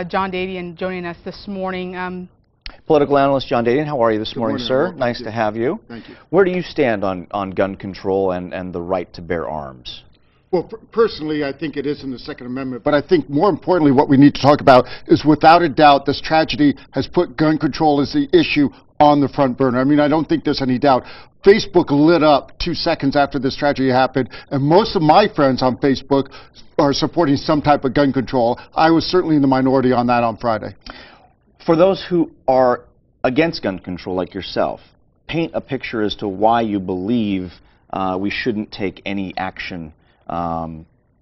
John Dadian joining us this morning. Political analyst John Dadian, how are you this morning, sir? Everyone. Nice to have you. Thank you. Where do you stand on gun control and the right to bear arms? Well, personally, I think it is in the Second Amendment, but I think more importantly what we need to talk about is, without a doubt, this tragedy has put gun control as the issue on the front burner. I mean, I don't think there's any doubt. Facebook lit up 2 seconds after this tragedy happened, and most of my friends on Facebook are supporting some type of gun control. I was certainly in the minority on that on Friday. For those who are against gun control, like yourself, paint a picture as to why you believe we shouldn't take any action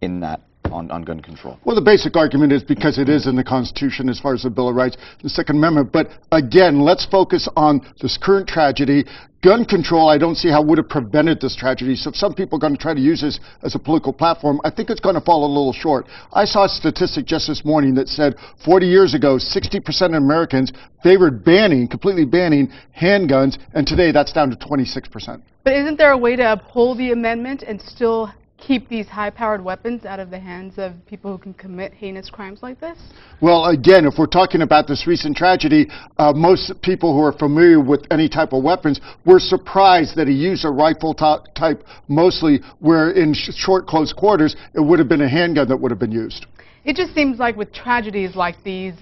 in that on gun control. Well, the basic argument is because it is in the Constitution as far as the Bill of Rights, the Second Amendment. But again, let's focus on this current tragedy. Gun control, I don't see how would have prevented this tragedy. So if some people are going to try to use this as a political platform, I think it's going to fall a little short. I saw a statistic just this morning that said 40 years ago, 60% of Americans favored completely banning handguns, and today that's down to 26%. But isn't there a way to uphold the amendment and still keep these high-powered weapons out of the hands of people who can commit heinous crimes like this? Well, again, if we're talking about this recent tragedy, most people who are familiar with any type of weapons were surprised that he used a rifle type mostly, where in short, close quarters, it would have been a handgun that would have been used. It just seems like with tragedies like these,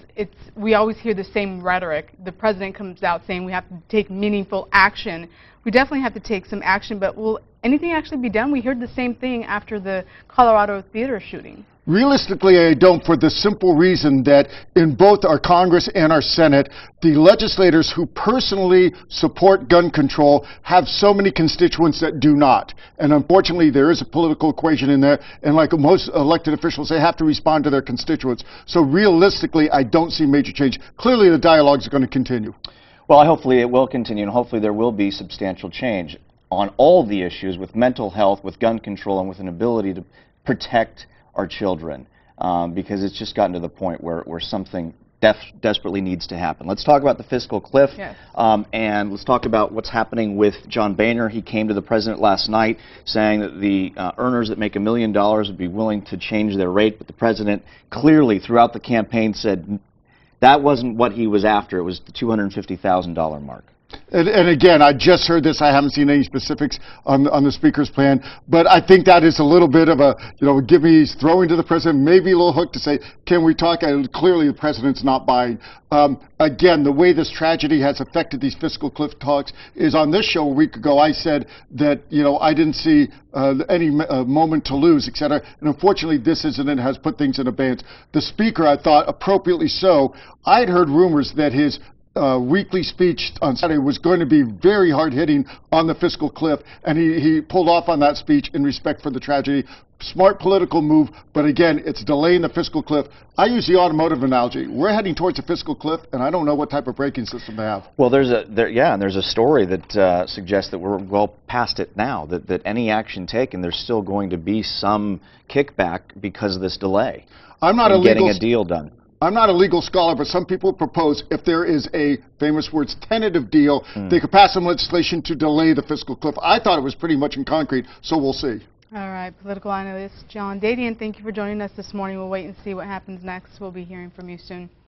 we always hear the same rhetoric. The president comes out saying we have to take meaningful action. We definitely have to take some action, but will anything actually be done? We heard the same thing after the Colorado theater shooting. Realistically, I don't, for the simple reason that in both our Congress and our Senate, the legislators who personally support gun control have so many constituents that do not. And unfortunately, there is a political equation in there, and like most elected officials, they have to respond to their constituents. So realistically, I don't see major change. Clearly, the dialogues are going to continue. Well, hopefully it will continue, and hopefully there will be substantial change on all the issues with mental health, with gun control, and with an ability to protect our children, because it's just gotten to the point where something desperately needs to happen. Let's talk about the fiscal cliff, yes. And let's talk about what's happening with John Boehner. He came to the president last night saying that the earners that make $1 million would be willing to change their rate, but the president clearly throughout the campaign said that wasn't what he was after. It was the $250,000 mark. And again, I just heard this. I haven't seen any specifics on the speaker's plan, but I think that is a little bit of a, give me throwing to the president, maybe a little hook to say, can we talk? And clearly the president's not buying. Again, the way this tragedy has affected these fiscal cliff talks is, on this show a week ago, I said that, I didn't see any moment to lose, etc. And unfortunately, this incident has put things in abeyance. The speaker, I thought, appropriately so. I had heard rumors that his weekly speech on Saturday was going to be very hard-hitting on the fiscal cliff, and he pulled off on that speech in respect for the tragedy. Smart political move, but again, it's delaying the fiscal cliff. I use the automotive analogy. We're heading towards a fiscal cliff, and I don't know what type of braking system they have. Well, there's a story that suggests that we're well past it now, that any action taken, there's still going to be some kickback because of this delay. I'm not getting a deal done. I'm not a legal scholar, but some people propose if there is a, famous words, tentative deal, they could pass some legislation to delay the fiscal cliff. I thought it was pretty much in concrete, so we'll see. All right, political analyst John Dadian, thank you for joining us this morning. We'll wait and see what happens next. We'll be hearing from you soon.